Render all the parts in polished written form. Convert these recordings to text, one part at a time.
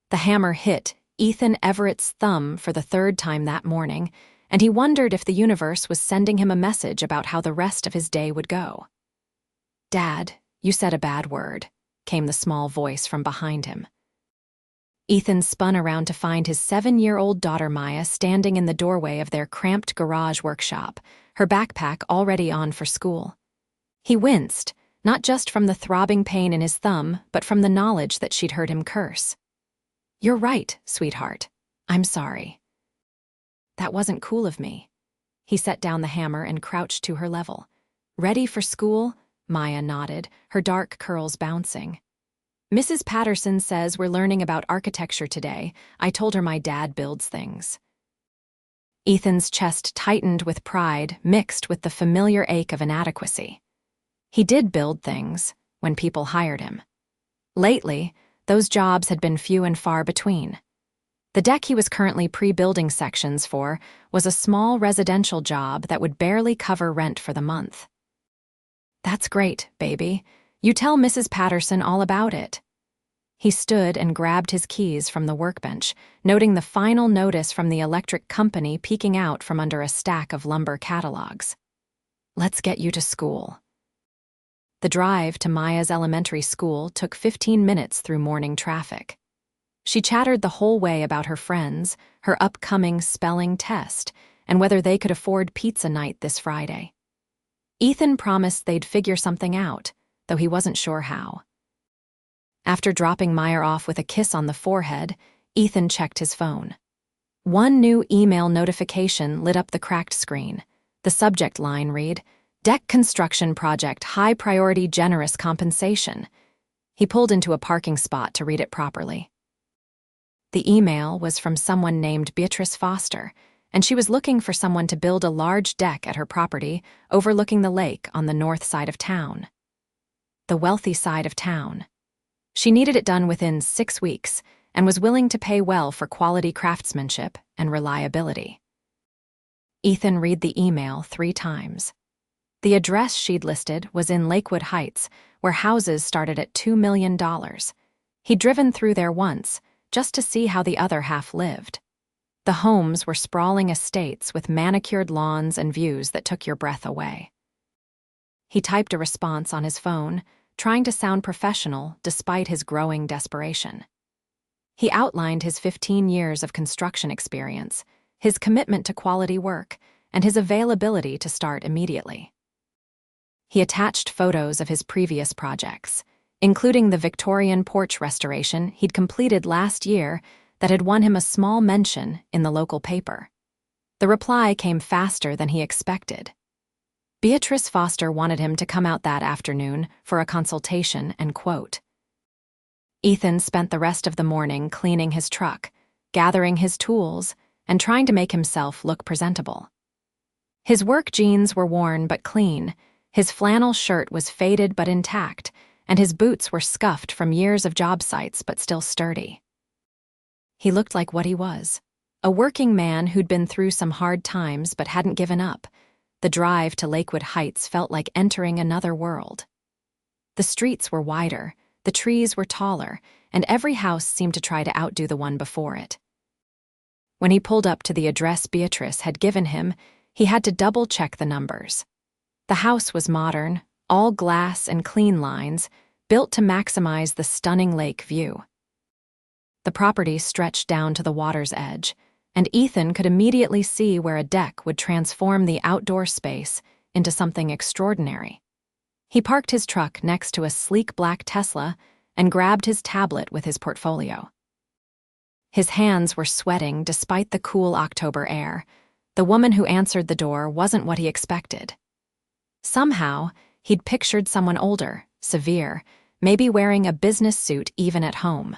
The hammer hit Ethan Everett's thumb for the third time that morning, and he wondered if the universe was sending him a message about how the rest of his day would go. "Dad, you said a bad word," came the small voice from behind him. Ethan spun around to find his 7-year-old daughter Maya standing in the doorway of their cramped garage workshop, her backpack already on for school. He winced, not just from the throbbing pain in his thumb, but from the knowledge that she'd heard him curse. "You're right, sweetheart. I'm sorry. That wasn't cool of me." He set down the hammer and crouched to her level. "Ready for school?" Maya nodded, her dark curls bouncing. "Mrs. Patterson says we're learning about architecture today. I told her my dad builds things." Ethan's chest tightened with pride, mixed with the familiar ache of inadequacy. He did build things when people hired him. Lately, those jobs had been few and far between. The deck he was currently pre-building sections for was a small residential job that would barely cover rent for the month. "That's great, baby. You tell Mrs. Patterson all about it." He stood and grabbed his keys from the workbench, noting the final notice from the electric company peeking out from under a stack of lumber catalogs. "Let's get you to school." The drive to Maya's elementary school took 15 minutes through morning traffic. She chattered the whole way about her friends, her upcoming spelling test, and whether they could afford pizza night this Friday. Ethan promised they'd figure something out, though he wasn't sure how. After dropping Maya off with a kiss on the forehead, Ethan checked his phone. One new email notification lit up the cracked screen. The subject line read, "Deck construction project, high priority, generous compensation." He pulled into a parking spot to read it properly. The email was from someone named Beatrice Foster, and she was looking for someone to build a large deck at her property overlooking the lake on the north side of town. The wealthy side of town. She needed it done within 6 weeks and was willing to pay well for quality craftsmanship and reliability. Ethan read the email 3 times. The address she'd listed was in Lakewood Heights, where houses started at $2 million. He'd driven through there once, just to see how the other half lived. The homes were sprawling estates with manicured lawns and views that took your breath away. He typed a response on his phone, trying to sound professional despite his growing desperation. He outlined his 15 years of construction experience, his commitment to quality work, and his availability to start immediately. He attached photos of his previous projects, including the Victorian porch restoration he'd completed last year that had won him a small mention in the local paper. The reply came faster than he expected. Beatrice Foster wanted him to come out that afternoon for a consultation and quote. Ethan spent the rest of the morning cleaning his truck, gathering his tools, and trying to make himself look presentable. His work jeans were worn but clean, his flannel shirt was faded but intact, and his boots were scuffed from years of job sites but still sturdy. He looked like what he was, a working man who'd been through some hard times but hadn't given up. The drive to Lakewood Heights felt like entering another world. The streets were wider, the trees were taller, and every house seemed to try to outdo the one before it. When he pulled up to the address Beatrice had given him, he had to double-check the numbers. The house was modern, all glass and clean lines, built to maximize the stunning lake view. The property stretched down to the water's edge, and Ethan could immediately see where a deck would transform the outdoor space into something extraordinary. He parked his truck next to a sleek black Tesla and grabbed his tablet with his portfolio. His hands were sweating despite the cool October air. The woman who answered the door wasn't what he expected. Somehow, he'd pictured someone older, severe, maybe wearing a business suit even at home.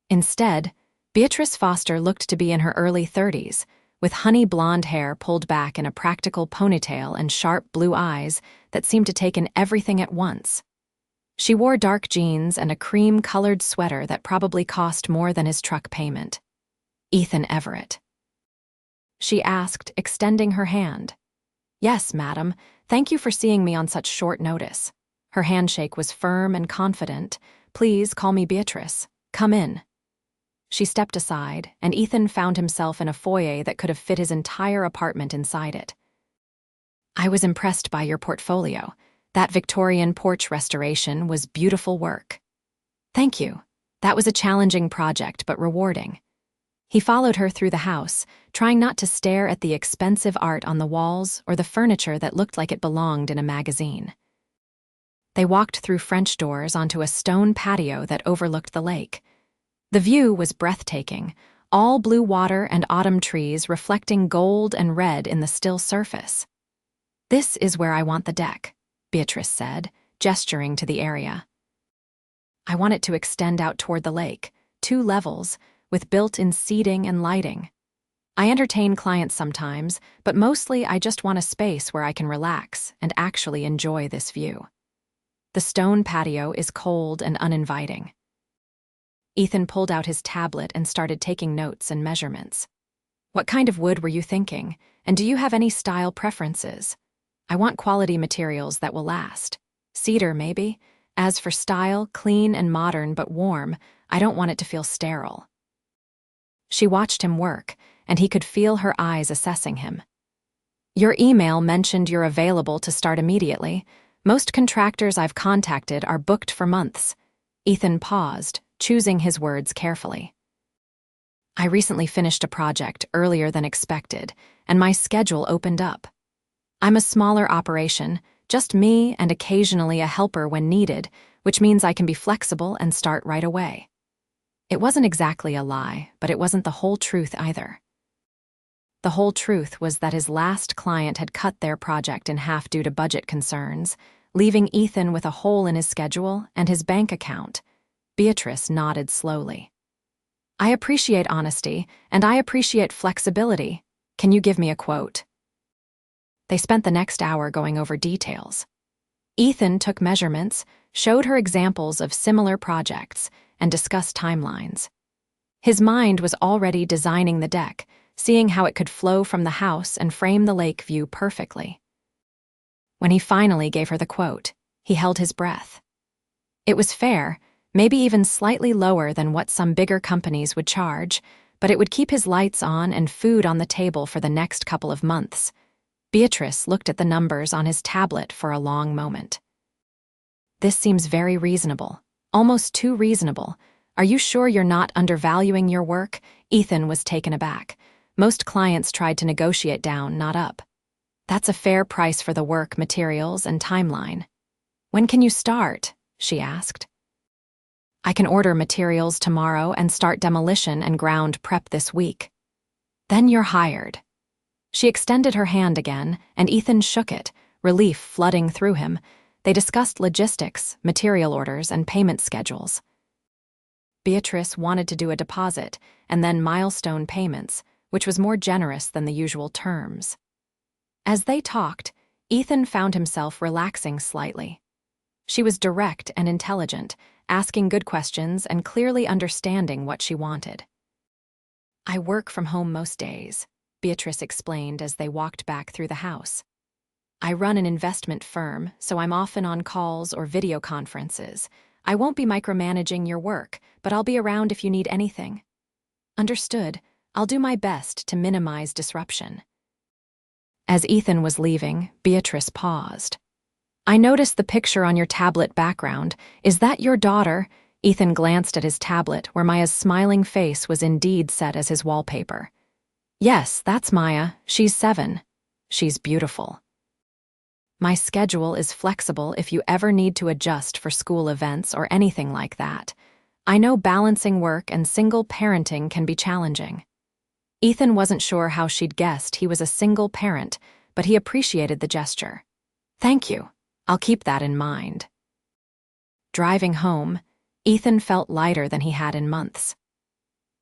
Instead, Beatrice Foster looked to be in her early 30s, with honey blonde hair pulled back in a practical ponytail and sharp blue eyes that seemed to take in everything at once. She wore dark jeans and a cream-colored sweater that probably cost more than his truck payment. "Ethan Everett?" she asked, extending her hand. "Yes, madam. Thank you for seeing me on such short notice." Her handshake was firm and confident. "Please call me Beatrice. Come in." She stepped aside, and Ethan found himself in a foyer that could have fit his entire apartment inside it. I was impressed by your portfolio. That Victorian porch restoration was beautiful work. Thank you. That was a challenging project, but rewarding. He followed her through the house, trying not to stare at the expensive art on the walls or the furniture that looked like it belonged in a magazine. They walked through French doors onto a stone patio that overlooked the lake. The view was breathtaking, all blue water and autumn trees reflecting gold and red in the still surface. "This is where I want the deck," Beatrice said, gesturing to the area. "I want it to extend out toward the lake, 2 levels, with built-in seating and lighting. I entertain clients sometimes, but mostly I just want a space where I can relax and actually enjoy this view. The stone patio is cold and uninviting." Ethan pulled out his tablet and started taking notes and measurements. "What kind of wood were you thinking? And do you have any style preferences? I want quality materials that will last. Cedar, maybe? As for style, clean and modern but warm, I don't want it to feel sterile." She watched him work, and he could feel her eyes assessing him. "Your email mentioned you're available to start immediately. Most contractors I've contacted are booked for months." Ethan paused, choosing his words carefully. "I recently finished a project earlier than expected, and my schedule opened up. I'm a smaller operation, just me and occasionally a helper when needed, which means I can be flexible and start right away." It wasn't exactly a lie, but it wasn't the whole truth either. The whole truth was that his last client had cut their project in half due to budget concerns, leaving Ethan with a hole in his schedule and his bank account. Beatrice nodded slowly. "I appreciate honesty, and I appreciate flexibility. Can you give me a quote?" They spent the next hour going over details. Ethan took measurements, showed her examples of similar projects, and discussed timelines. His mind was already designing the deck, seeing how it could flow from the house and frame the lake view perfectly. When he finally gave her the quote, he held his breath. It was fair, maybe even slightly lower than what some bigger companies would charge, but it would keep his lights on and food on the table for the next couple of months. Beatrice looked at the numbers on his tablet for a long moment. "This seems very reasonable. Almost too reasonable. Are you sure you're not undervaluing your work?" Ethan was taken aback. Most clients tried to negotiate down, not up. "That's a fair price for the work, materials, and timeline." "When can you start?" she asked. "I can order materials tomorrow and start demolition and ground prep this week." "Then you're hired." She extended her hand again, and Ethan shook it, relief flooding through him. They discussed logistics, material orders, and payment schedules. Beatrice wanted to do a deposit and then milestone payments, which was more generous than the usual terms. As they talked, Ethan found himself relaxing slightly. She was direct and intelligent, asking good questions and clearly understanding what she wanted. "I work from home most days," Beatrice explained as they walked back through the house. "I run an investment firm, so I'm often on calls or video conferences. I won't be micromanaging your work, but I'll be around if you need anything." "Understood. I'll do my best to minimize disruption." As Ethan was leaving, Beatrice paused. "I noticed the picture on your tablet background. Is that your daughter?" Ethan glanced at his tablet, where Maya's smiling face was indeed set as his wallpaper. "Yes, that's Maya. She's 7. She's beautiful. My schedule is flexible if you ever need to adjust for school events or anything like that. I know balancing work and single parenting can be challenging." Ethan wasn't sure how she'd guessed he was a single parent, but he appreciated the gesture. "Thank you. I'll keep that in mind." Driving home, Ethan felt lighter than he had in months.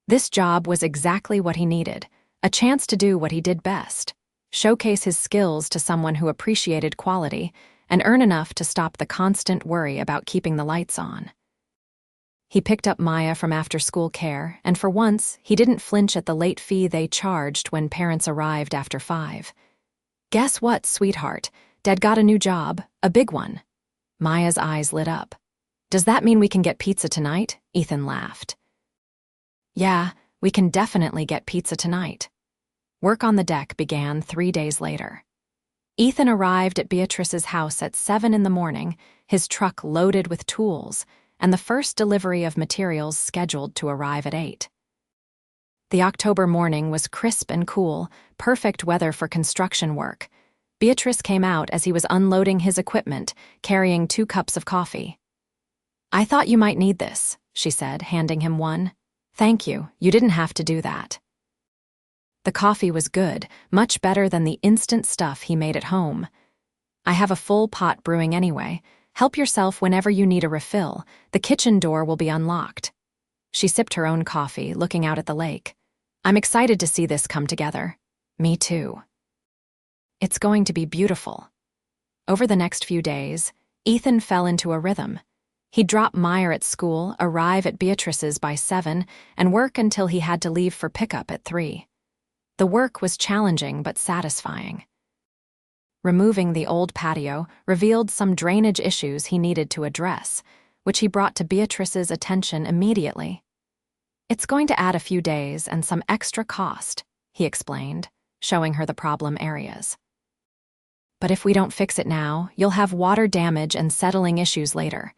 This job was exactly what he needed, a chance to do what he did best. Showcase his skills to someone who appreciated quality, and earn enough to stop the constant worry about keeping the lights on. He picked up Maya from after-school care, and for once, he didn't flinch at the late fee they charged when parents arrived after 5. "Guess what, sweetheart? Dad got a new job, a big one." Maya's eyes lit up. "Does that mean we can get pizza tonight?" Ethan laughed. Yeah, we can definitely get pizza tonight. Work on the deck began 3 days later. Ethan arrived at Beatrice's house at 7 in the morning, his truck loaded with tools, and the first delivery of materials scheduled to arrive at 8. The October morning was crisp and cool, perfect weather for construction work. Beatrice came out as he was unloading his equipment, carrying 2 cups of coffee. "I thought you might need this," she said, handing him one. "Thank you, you didn't have to do that." The coffee was good, much better than the instant stuff he made at home. "I have a full pot brewing anyway. Help yourself whenever you need a refill. The kitchen door will be unlocked." She sipped her own coffee, looking out at the lake. "I'm excited to see this come together." "Me too." "It's going to be beautiful." Over the next few days, Ethan fell into a rhythm. He'd drop Meyer at school, arrive at Beatrice's by 7, and work until he had to leave for pickup at 3. The work was challenging but satisfying. Removing the old patio revealed some drainage issues he needed to address, which he brought to Beatrice's attention immediately. "It's going to add a few days and some extra cost," he explained, showing her the problem areas. "But if we don't fix it now, you'll have water damage and settling issues later."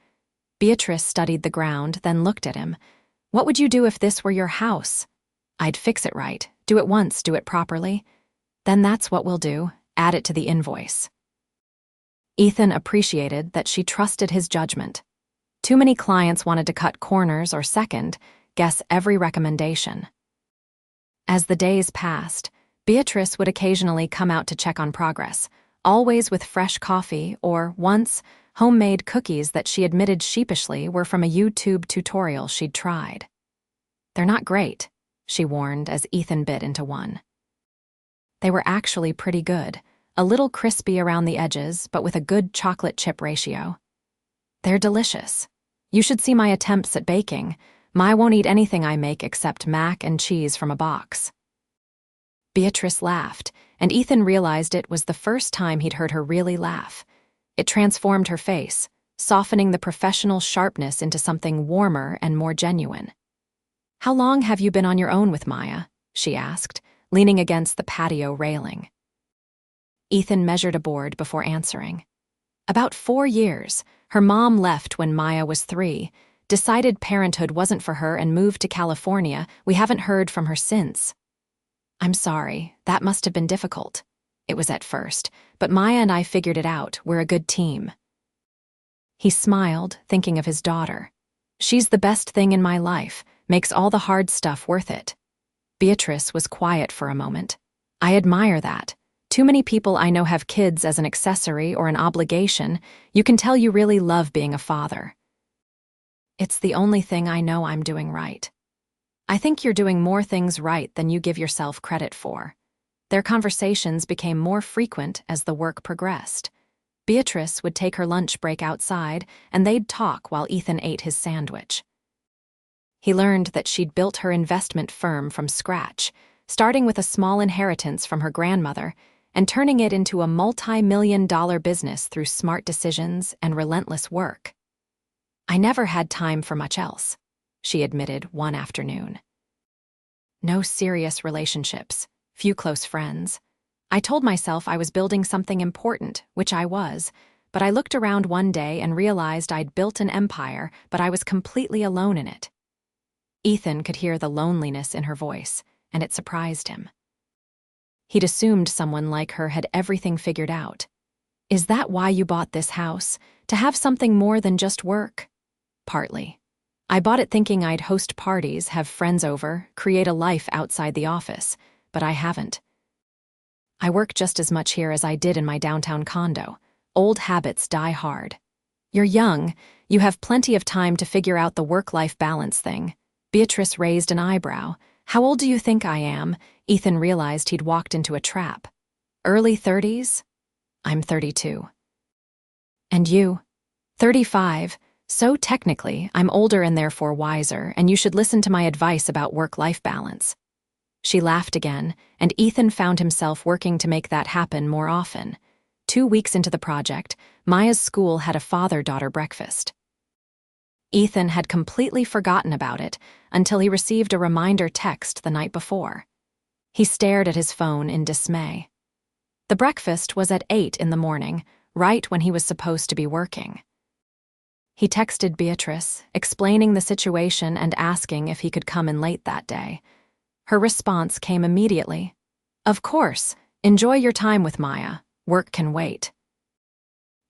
Beatrice studied the ground, then looked at him. "What would you do if this were your house?" "I'd fix it right. Do it once, do it properly." "Then that's what we'll do. Add it to the invoice." Ethan appreciated that she trusted his judgment. Too many clients wanted to cut corners or guess every recommendation. As the days passed, Beatrice would occasionally come out to check on progress, always with fresh coffee or, once, homemade cookies that she admitted sheepishly were from a YouTube tutorial she'd tried. "They're not great," she warned as Ethan bit into one. They were actually pretty good, a little crispy around the edges, but with a good chocolate chip ratio. "They're delicious. You should see my attempts at baking. Mai won't eat anything I make except mac and cheese from a box." Beatrice laughed, and Ethan realized it was the first time he'd heard her really laugh. It transformed her face, softening the professional sharpness into something warmer and more genuine. "How long have you been on your own with Maya?" she asked, leaning against the patio railing. Ethan measured a board before answering. "About 4 years. Her mom left when Maya was 3, decided parenthood wasn't for her and moved to California. We haven't heard from her since." "I'm sorry, that must have been difficult." "It was at first, but Maya and I figured it out. We're a good team." He smiled, thinking of his daughter. "She's the best thing in my life, makes all the hard stuff worth it." Beatrice was quiet for a moment. "I admire that. Too many people I know have kids as an accessory or an obligation. You can tell you really love being a father." "It's the only thing I know I'm doing right." "I think you're doing more things right than you give yourself credit for." Their conversations became more frequent as the work progressed. Beatrice would take her lunch break outside, and they'd talk while Ethan ate his sandwich. He learned that she'd built her investment firm from scratch, starting with a small inheritance from her grandmother and turning it into a multi-million-dollar business through smart decisions and relentless work. "I never had time for much else," she admitted one afternoon. "No serious relationships, few close friends. I told myself I was building something important, which I was, but I looked around one day and realized I'd built an empire, but I was completely alone in it." Ethan could hear the loneliness in her voice, and it surprised him. He'd assumed someone like her had everything figured out. "Is that why you bought this house? To have something more than just work?" "Partly. I bought it thinking I'd host parties, have friends over, create a life outside the office, but I haven't. I work just as much here as I did in my downtown condo. Old habits die hard." "You're young. You have plenty of time to figure out the work-life balance thing." Beatrice raised an eyebrow. "How old do you think I am?" Ethan realized he'd walked into a trap. "Early 30s? I'm 32. "And you?" 35. "So technically, I'm older and therefore wiser, and you should listen to my advice about work-life balance." She laughed again, and Ethan found himself working to make that happen more often. 2 weeks into the project, Maya's school had a father-daughter breakfast. Ethan had completely forgotten about it until he received a reminder text the night before. He stared at his phone in dismay. The breakfast was at 8 in the morning, right when he was supposed to be working. He texted Beatrice, explaining the situation and asking if he could come in late that day. Her response came immediately. "Of course, enjoy your time with Maya. Work can wait."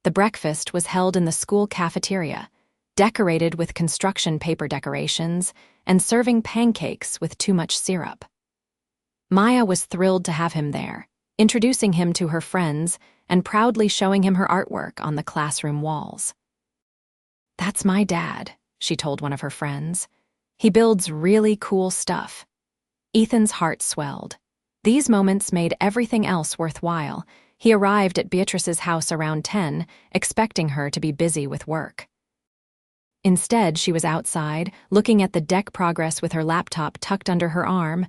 The breakfast was held in the school cafeteria, decorated with construction paper decorations and serving pancakes with too much syrup. Maya was thrilled to have him there, introducing him to her friends and proudly showing him her artwork on the classroom walls. "That's my dad," she told one of her friends. "He builds really cool stuff." Ethan's heart swelled. These moments made everything else worthwhile. He arrived at Beatrice's house around 10, expecting her to be busy with work. Instead, she was outside, looking at the deck progress with her laptop tucked under her arm.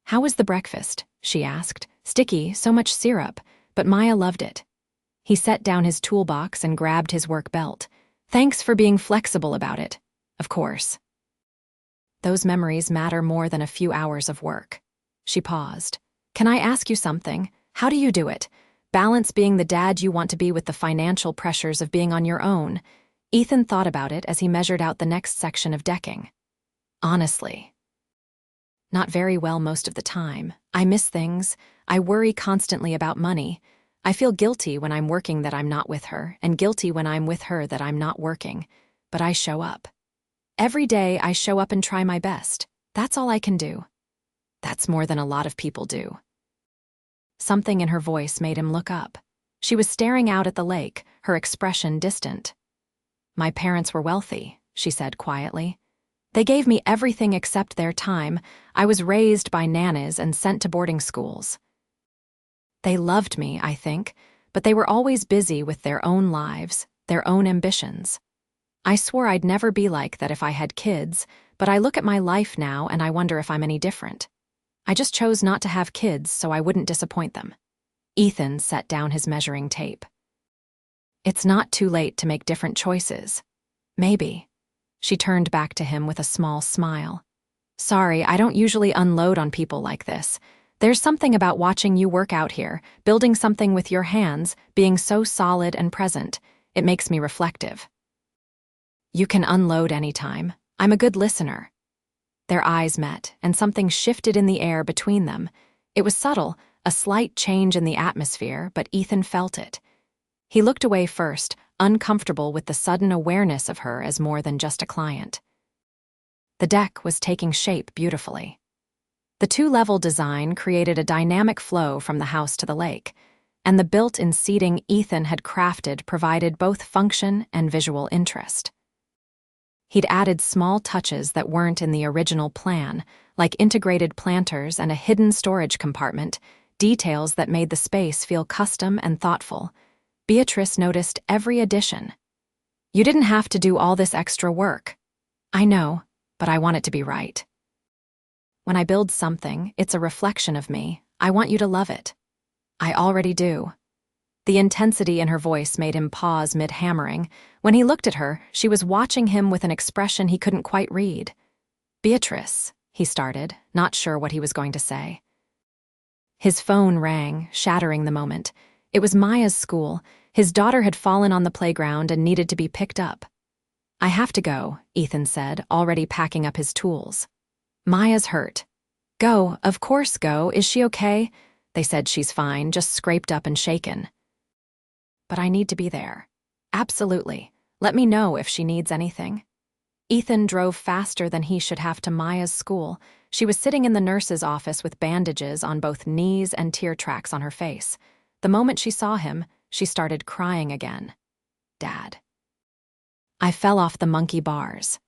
"How was the breakfast?" she asked. "Sticky, so much syrup," but Maya loved it. He set down his toolbox and grabbed his work belt. "Thanks for being flexible about it." "Of course." "Those memories matter more than a few hours of work." She paused. "Can I ask you something? How do you do it? Balance being the dad you want to be with the financial pressures of being on your own." Ethan thought about it as he measured out the next section of decking. "Honestly, not very well most of the time. I miss things. I worry constantly about money. I feel guilty when I'm working that I'm not with her, and guilty when I'm with her that I'm not working. But I show up. Every day I show up and try my best. That's all I can do." "That's more than a lot of people do." Something in her voice made him look up. She was staring out at the lake, her expression distant. "My parents were wealthy," she said quietly. "They gave me everything except their time. I was raised by nannies and sent to boarding schools. They loved me, I think, but they were always busy with their own lives, their own ambitions. I swore I'd never be like that if I had kids, but I look at my life now and I wonder if I'm any different. I just chose not to have kids so I wouldn't disappoint them." Ethan set down his measuring tape. "It's not too late to make different choices." "Maybe." She turned back to him with a small smile. "Sorry, I don't usually unload on people like this. There's something about watching you work out here, building something with your hands, being so solid and present. It makes me reflective." "You can unload anytime. I'm a good listener." Their eyes met, and something shifted in the air between them. It was subtle, a slight change in the atmosphere, but Ethan felt it. He looked away first, uncomfortable with the sudden awareness of her as more than just a client. The deck was taking shape beautifully. The two-level design created a dynamic flow from the house to the lake, and the built-in seating Ethan had crafted provided both function and visual interest. He'd added small touches that weren't in the original plan, like integrated planters and a hidden storage compartment, details that made the space feel custom and thoughtful. Beatrice noticed every addition. "You didn't have to do all this extra work." "I know, but I want it to be right. When I build something, it's a reflection of me. I want you to love it." "I already do." The intensity in her voice made him pause mid-hammering. When he looked at her, she was watching him with an expression he couldn't quite read. "Beatrice," he started, not sure what he was going to say. His phone rang, shattering the moment. It was Maya's school. His daughter had fallen on the playground and needed to be picked up. "I have to go," Ethan said, already packing up his tools. "Maya's hurt." "Go, of course go. Is she okay?" They said she's fine, just scraped up and shaken. "But I need to be there." "Absolutely. Let me know if she needs anything." Ethan drove faster than he should have to Maya's school. She was sitting in the nurse's office with bandages on both knees and tear tracks on her face. The moment she saw him, she started crying again. "Dad." "I fell off the monkey bars."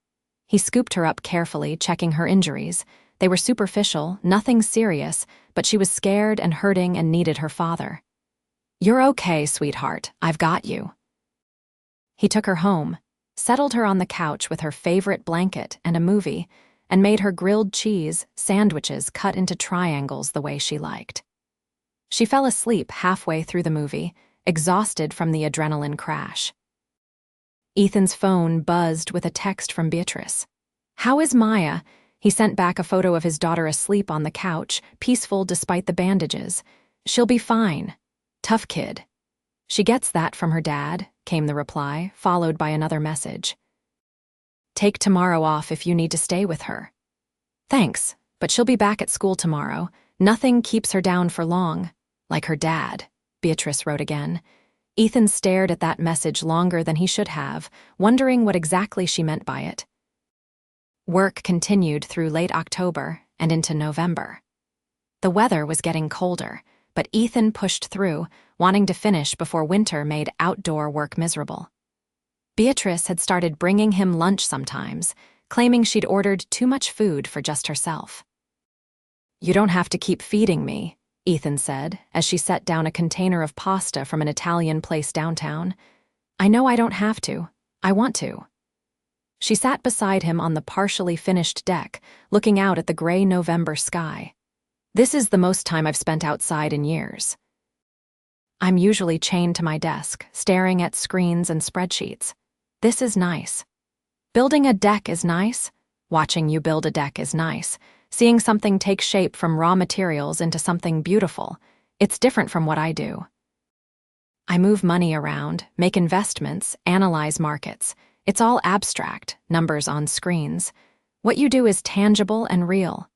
He scooped her up carefully, checking her injuries. They were superficial, nothing serious, but she was scared and hurting and needed her father. "You're okay, sweetheart. I've got you." He took her home, settled her on the couch with her favorite blanket and a movie, and made her grilled cheese sandwiches cut into triangles the way she liked. She fell asleep halfway through the movie, exhausted from the adrenaline crash. Ethan's phone buzzed with a text from Beatrice. "How is Maya? He sent back a photo of his daughter asleep on the couch, peaceful despite the bandages. "She'll be fine. Tough kid." "She gets that from her dad," came the reply, followed by another message. "Take tomorrow off if you need to stay with her." "Thanks, but she'll be back at school tomorrow. Nothing keeps her down for long. Like her dad," Beatrice wrote again. Ethan stared at that message longer than he should have, wondering what exactly she meant by it. Work continued through late October and into November. The weather was getting colder, but Ethan pushed through, wanting to finish before winter made outdoor work miserable. Beatrice had started bringing him lunch sometimes, claiming she'd ordered too much food for just herself. "You don't have to keep feeding me," Ethan said, as she set down a container of pasta from an Italian place downtown. "I know I don't have to. I want to." She sat beside him on the partially finished deck, looking out at the gray November sky. "This is the most time I've spent outside in years. I'm usually chained to my desk, staring at screens and spreadsheets. This is nice. Building a deck is nice. Watching you build a deck is nice. Seeing something take shape from raw materials into something beautiful. It's different from what I do. I move money around, make investments, analyze markets. It's all abstract, numbers on screens. What you do is tangible and real."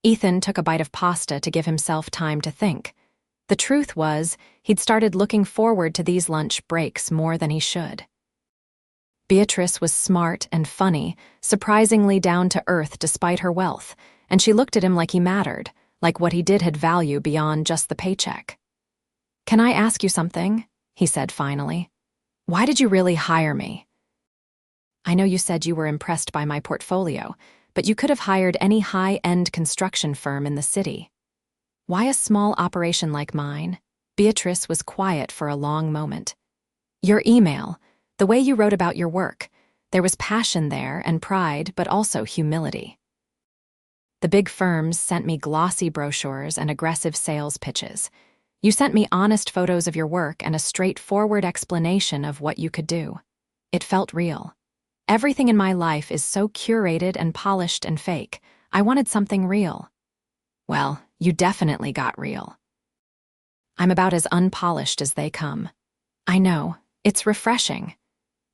Ethan took a bite of pasta to give himself time to think. The truth was, he'd started looking forward to these lunch breaks more than he should. Beatrice was smart and funny, surprisingly down to earth despite her wealth, and she looked at him like he mattered, like what he did had value beyond just the paycheck. "Can I ask you something?" he said finally. "Why did you really hire me? I know you said you were impressed by my portfolio, but you could have hired any high-end construction firm in the city. Why a small operation like mine?" Beatrice was quiet for a long moment. "Your email. The way you wrote about your work. There was passion there and pride, but also humility. The big firms sent me glossy brochures and aggressive sales pitches. You sent me honest photos of your work and a straightforward explanation of what you could do. It felt real. Everything in my life is so curated and polished and fake. I wanted something real. Well, you definitely got real. I'm about as unpolished as they come. I know. It's refreshing."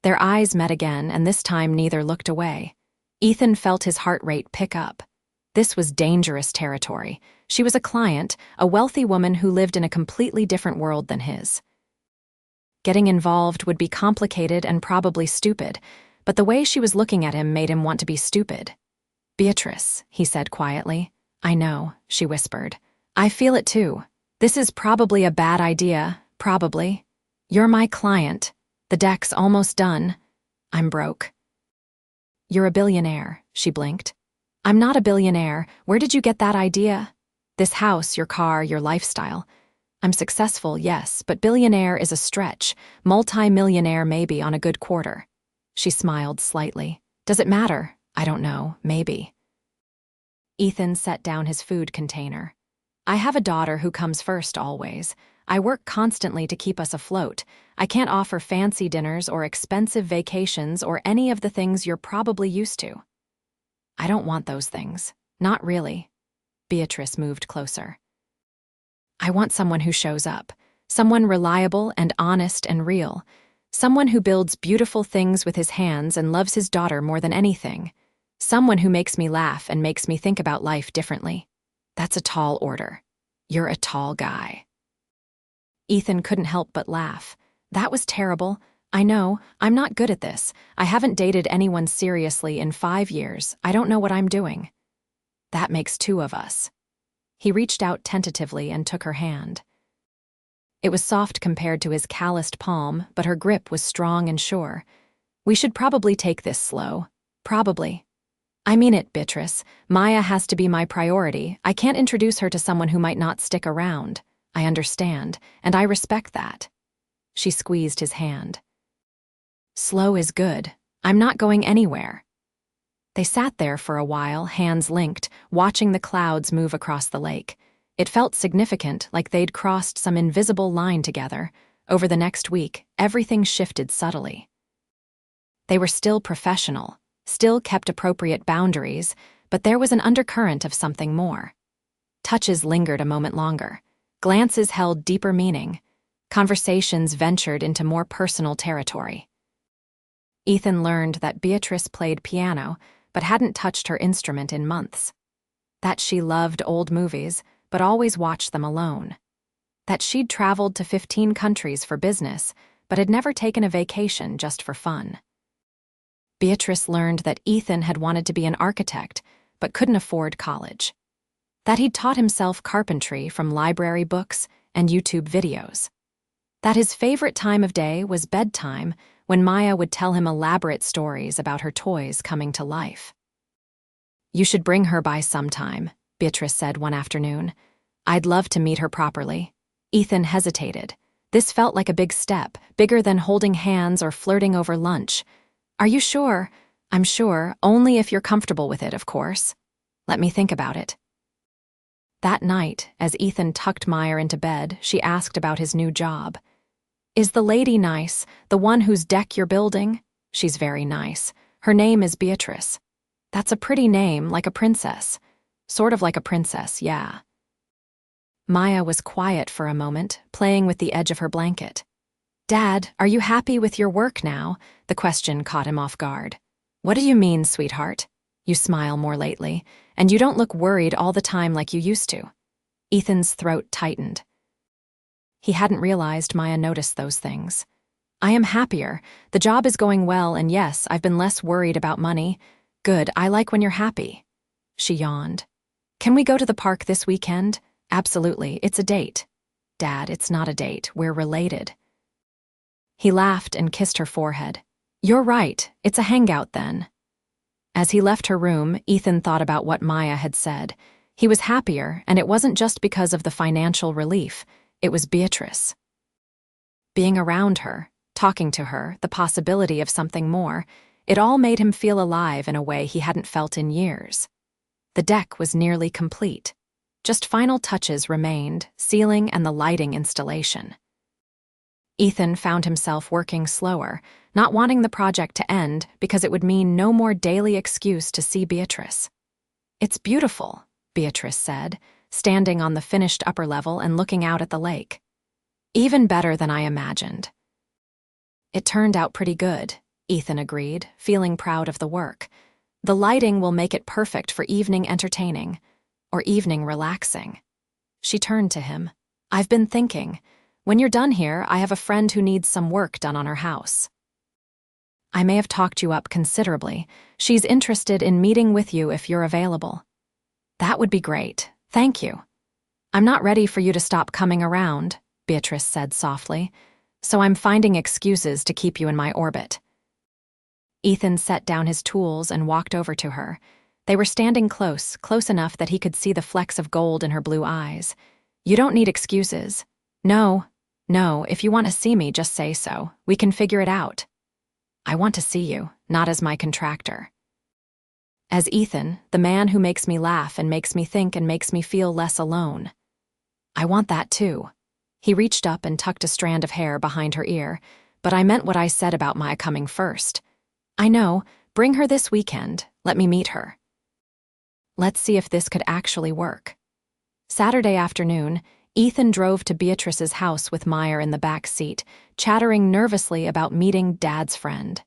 Their eyes met again, and this time neither looked away. Ethan felt his heart rate pick up. This was dangerous territory. She was a client, a wealthy woman who lived in a completely different world than his. Getting involved would be complicated and probably stupid, but the way she was looking at him made him want to be stupid. "Beatrice," he said quietly. "I know," she whispered. "I feel it too. This is probably a bad idea, probably. You're my client. The deck's almost done. I'm broke." "You're a billionaire," she blinked. "I'm not a billionaire. Where did you get that idea? This house, your car, your lifestyle. I'm successful, yes, but billionaire is a stretch. Multi-millionaire maybe on a good quarter." She smiled slightly. "Does it matter? I don't know, maybe." Ethan set down his food container. "I have a daughter who comes first always. I work constantly to keep us afloat. I can't offer fancy dinners or expensive vacations or any of the things you're probably used to." "I don't want those things. Not really." Beatrice moved closer. "I want someone who shows up. Someone reliable and honest and real. Someone who builds beautiful things with his hands and loves his daughter more than anything. Someone who makes me laugh and makes me think about life differently. That's a tall order. You're a tall guy." Ethan couldn't help but laugh. "That was terrible. I know. I'm not good at this. I haven't dated anyone seriously in 5 years. I don't know what I'm doing." "That makes 2 of us." He reached out tentatively and took her hand. It was soft compared to his calloused palm, but her grip was strong and sure. "We should probably take this slow. Probably. I mean it, Beatrice. Maya has to be my priority. I can't introduce her to someone who might not stick around. I understand, and I respect that." She squeezed his hand. "Slow is good. I'm not going anywhere." They sat there for a while, hands linked, watching the clouds move across the lake. It felt significant, like they'd crossed some invisible line together. Over the next week, everything shifted subtly. They were still professional, still kept appropriate boundaries, but there was an undercurrent of something more. Touches lingered a moment longer. Glances held deeper meaning. Conversations ventured into more personal territory. Ethan learned that Beatrice played piano, but hadn't touched her instrument in months. That she loved old movies, but always watched them alone. That she'd traveled to 15 countries for business, but had never taken a vacation just for fun. Beatrice learned that Ethan had wanted to be an architect, but couldn't afford college. That he'd taught himself carpentry from library books and YouTube videos. That his favorite time of day was bedtime, when Maya would tell him elaborate stories about her toys coming to life. "You should bring her by sometime," Beatrice said one afternoon. "I'd love to meet her properly." Ethan hesitated. This felt like a big step, bigger than holding hands or flirting over lunch. "Are you sure?" "I'm sure, only if you're comfortable with it, of course." "Let me think about it." That night, as Ethan tucked Maya into bed, she asked about his new job. "Is the lady nice, the one whose deck you're building?" "She's very nice. Her name is Beatrice." "That's a pretty name, like a princess." "Sort of like a princess, yeah." Maya was quiet for a moment, playing with the edge of her blanket. "Dad, are you happy with your work now?" The question caught him off guard. "What do you mean, sweetheart? You smile more lately, and you don't look worried all the time like you used to." Ethan's throat tightened. He hadn't realized Maya noticed those things. "I am happier. The job is going well, and yes, I've been less worried about money." "Good, I like when you're happy." She yawned. "Can we go to the park this weekend?" "Absolutely, it's a date." "Dad, it's not a date. We're related." He laughed and kissed her forehead. "You're right. It's a hangout then." As he left her room, Ethan thought about what Maya had said. He was happier, and it wasn't just because of the financial relief. It was Beatrice. Being around her, talking to her, the possibility of something more, it all made him feel alive in a way he hadn't felt in years. The deck was nearly complete. Just final touches remained, ceiling and the lighting installation. Ethan found himself working slower, not wanting the project to end because it would mean no more daily excuse to see Beatrice. "It's beautiful," Beatrice said, standing on the finished upper level and looking out at the lake. "Even better than I imagined." "It turned out pretty good," Ethan agreed, feeling proud of the work. "The lighting will make it perfect for evening entertaining, or evening relaxing." She turned to him. "I've been thinking. When you're done here, I have a friend who needs some work done on her house. I may have talked you up considerably. She's interested in meeting with you if you're available." "That would be great. Thank you." "I'm not ready for you to stop coming around," Beatrice said softly, "so I'm finding excuses to keep you in my orbit." Ethan set down his tools and walked over to her. They were standing close enough that he could see the flecks of gold in her blue eyes. "You don't need excuses." No, if you want to see me, just say so. We can figure it out." "I want to see you, not as my contractor. As Ethan, the man who makes me laugh and makes me think and makes me feel less alone." "I want that too." He reached up and tucked a strand of hair behind her ear. "But I meant what I said about Maya coming first." "I know. Bring her this weekend. Let me meet her." Let's see if this could actually work. Saturday afternoon, Ethan drove to Beatrice's house with Maya in the back seat, chattering nervously about meeting Dad's friend.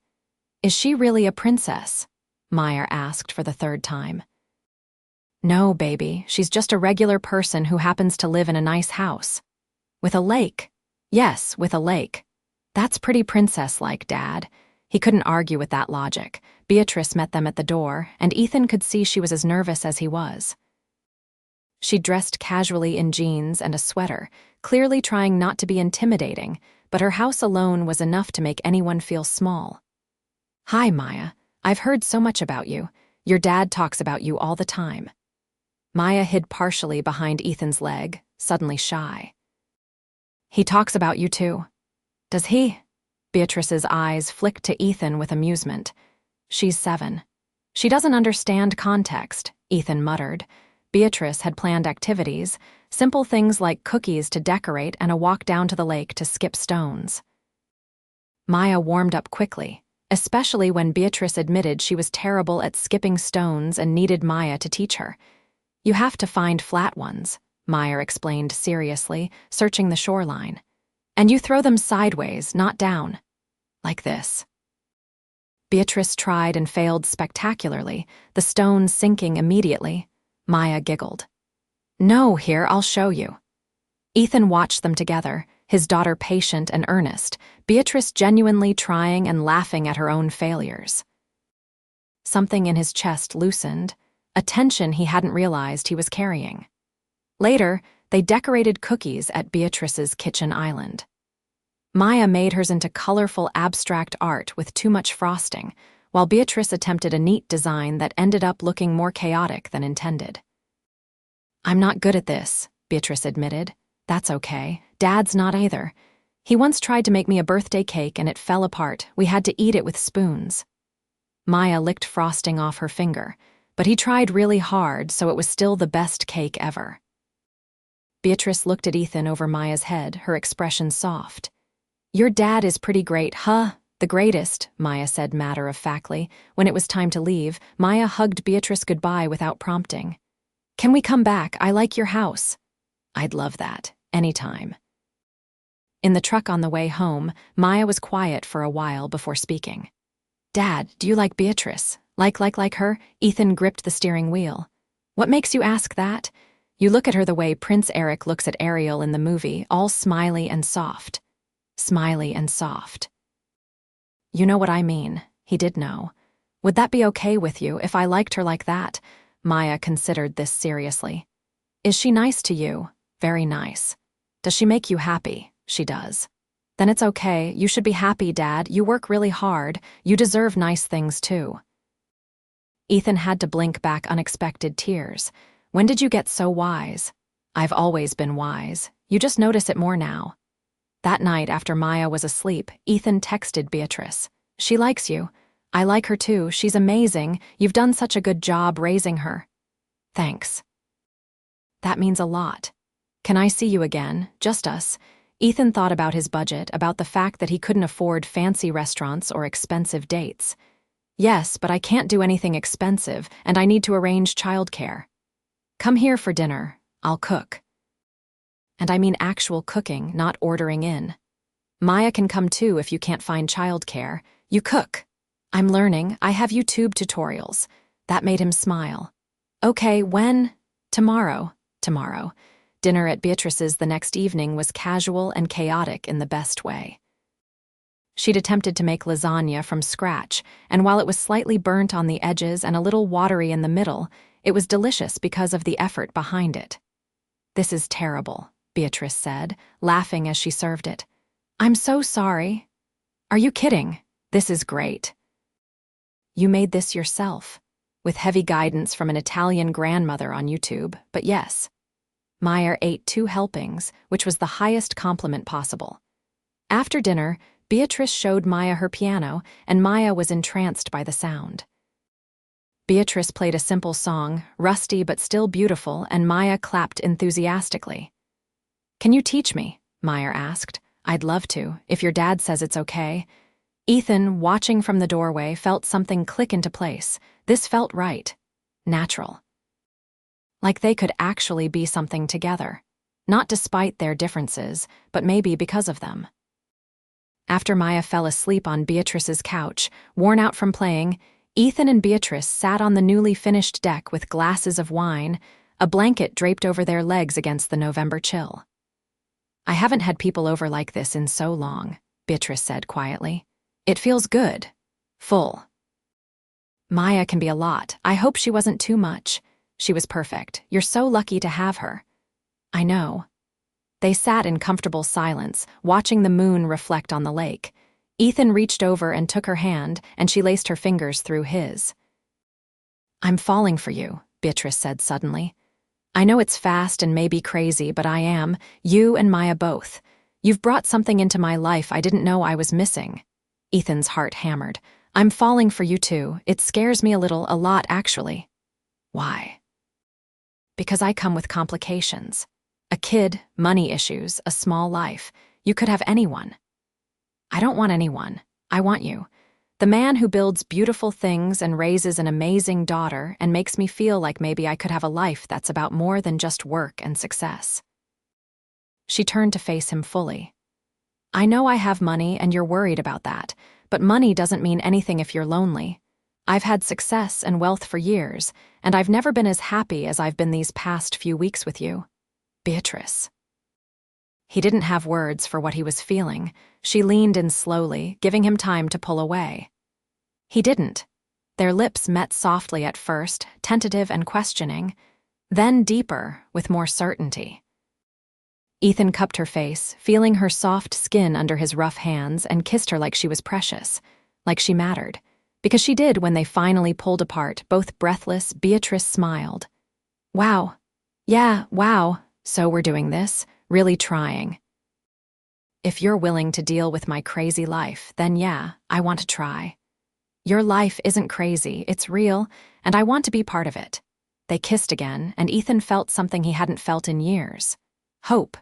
"Is she really a princess?" Maya asked for the third time. "No, baby, she's just a regular person who happens to live in a nice house. With a lake." "Yes, with a lake." "That's pretty princess-like, Dad." He couldn't argue with that logic. Beatrice met them at the door, and Ethan could see she was as nervous as he was. She dressed casually in jeans and a sweater, clearly trying not to be intimidating, but her house alone was enough to make anyone feel small. "Hi, Maya. I've heard so much about you. Your dad talks about you all the time." Maya hid partially behind Ethan's leg, suddenly shy. "He talks about you too." "Does he?" Beatrice's eyes flicked to Ethan with amusement. "She's 7. She doesn't understand context," Ethan muttered. Beatrice had planned activities, simple things like cookies to decorate and a walk down to the lake to skip stones. Maya warmed up quickly. especially when Beatrice admitted she was terrible at skipping stones and needed Maya to teach her. You have to find flat ones, Maya explained seriously, searching the shoreline. And you throw them sideways, not down. Like this. Beatrice tried and failed spectacularly, the stones sinking immediately. Maya giggled. No, here, I'll show you. Ethan watched them together, his daughter patient and earnest, Beatrice genuinely trying and laughing at her own failures. Something in his chest loosened, a tension he hadn't realized he was carrying. Later, they decorated cookies at Beatrice's kitchen island. Maya made hers into colorful abstract art with too much frosting, while Beatrice attempted a neat design that ended up looking more chaotic than intended. I'm not good at this, Beatrice admitted. That's okay. Dad's not either. He once tried to make me a birthday cake and it fell apart. We had to eat it with spoons. Maya licked frosting off her finger, but he tried really hard, so it was still the best cake ever. Beatrice looked at Ethan over Maya's head, her expression soft. Your dad is pretty great, huh? The greatest, Maya said matter-of-factly. When it was time to leave, Maya hugged Beatrice goodbye without prompting. Can we come back? I like your house. I'd love that. Anytime. In the truck on the way home, Maya was quiet for a while before speaking. Dad, do you like Beatrice? Like her? Ethan gripped the steering wheel. What makes you ask that? You look at her the way Prince Eric looks at Ariel in the movie, all smiley and soft. Smiley and soft. You know what I mean. He did know. Would that be okay with you if I liked her like that? Maya considered this seriously. Is she nice to you? Very nice. Does she make you happy? She does. Then it's okay. You should be happy, Dad. You work really hard. You deserve nice things too. Ethan had to blink back unexpected tears. When did you get so wise? I've always been wise. You just notice it more now. That night after Maya was asleep, Ethan texted Beatrice. She likes you. I like her too. She's amazing. You've done such a good job raising her. Thanks. That means a lot. Can I see you again? Just us. Ethan thought about his budget, about the fact that he couldn't afford fancy restaurants or expensive dates. Yes, but I can't do anything expensive, and I need to arrange childcare. Come here for dinner. I'll cook. And I mean actual cooking, not ordering in. Maya can come too if you can't find childcare. You cook. I'm learning. I have YouTube tutorials. That made him smile. Okay, when? Tomorrow. Tomorrow. Dinner at Beatrice's the next evening was casual and chaotic in the best way. She'd attempted to make lasagna from scratch, and while it was slightly burnt on the edges and a little watery in the middle, it was delicious because of the effort behind it. This is terrible, Beatrice said, laughing as she served it. I'm so sorry. Are you kidding? This is great. You made this yourself, with heavy guidance from an Italian grandmother on YouTube, but yes. Maya ate 2 helpings, which was the highest compliment possible. After dinner, Beatrice showed Maya her piano, and Maya was entranced by the sound. Beatrice played a simple song, rusty but still beautiful, and Maya clapped enthusiastically. Can you teach me? Maya asked. I'd love to, if your dad says it's okay. Ethan, watching from the doorway, felt something click into place. This felt right. Natural. Like they could actually be something together. Not despite their differences, but maybe because of them. After Maya fell asleep on Beatrice's couch, worn out from playing, Ethan and Beatrice sat on the newly finished deck with glasses of wine, a blanket draped over their legs against the November chill. I haven't had people over like this in so long, Beatrice said quietly. It feels good. Full. Maya can be a lot. I hope she wasn't too much. She was perfect. You're so lucky to have her. I know. They sat in comfortable silence, watching the moon reflect on the lake. Ethan reached over and took her hand, and she laced her fingers through his. I'm falling for you, Beatrice said suddenly. I know it's fast and maybe crazy, but I am. You and Maya both. You've brought something into my life I didn't know I was missing. Ethan's heart hammered. I'm falling for you too. It scares me a lot actually. Why? Because I come with complications. A kid, money issues, a small life. You could have anyone. I don't want anyone. I want you. The man who builds beautiful things and raises an amazing daughter and makes me feel like maybe I could have a life that's about more than just work and success. She turned to face him fully. I know I have money and you're worried about that, but money doesn't mean anything if you're lonely. I've had success and wealth for years, and I've never been as happy as I've been these past few weeks with you. Beatrice. He didn't have words for what he was feeling. She leaned in slowly, giving him time to pull away. He didn't. Their lips met softly at first, tentative and questioning, then deeper, with more certainty. Ethan cupped her face, feeling her soft skin under his rough hands, and kissed her like she was precious, like she mattered. Because she did when they finally pulled apart, both breathless. Beatrice smiled. Wow. Yeah, wow. So we're doing this? Really trying. If you're willing to deal with my crazy life, then yeah, I want to try. Your life isn't crazy, it's real, and I want to be part of it. They kissed again, and Ethan felt something he hadn't felt in years. Hope.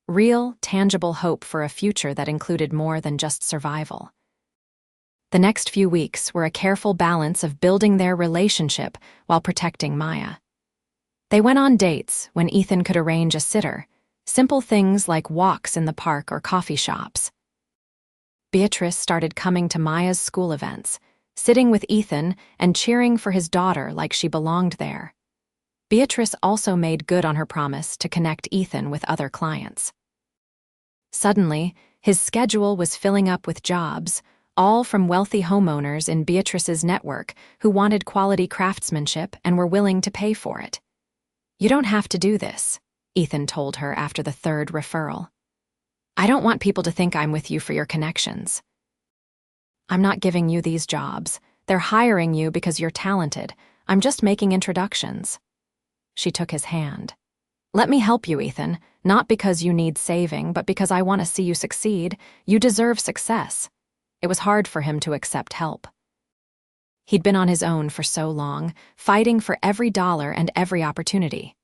Real, tangible hope for a future that included more than just survival. The next few weeks were a careful balance of building their relationship while protecting Maya. They went on dates when Ethan could arrange a sitter, simple things like walks in the park or coffee shops. Beatrice started coming to Maya's school events, sitting with Ethan and cheering for his daughter like she belonged there. Beatrice also made good on her promise to connect Ethan with other clients. Suddenly, his schedule was filling up with jobs, all from wealthy homeowners in Beatrice's network who wanted quality craftsmanship and were willing to pay for it. You don't have to do this, Ethan told her after the third referral. I don't want people to think I'm with you for your connections. I'm not giving you these jobs. They're hiring you because you're talented. I'm just making introductions. She took his hand. Let me help you, Ethan, not because you need saving, but because I want to see you succeed. You deserve success. It was hard for him to accept help. He'd been on his own for so long, fighting for every dollar and every opportunity.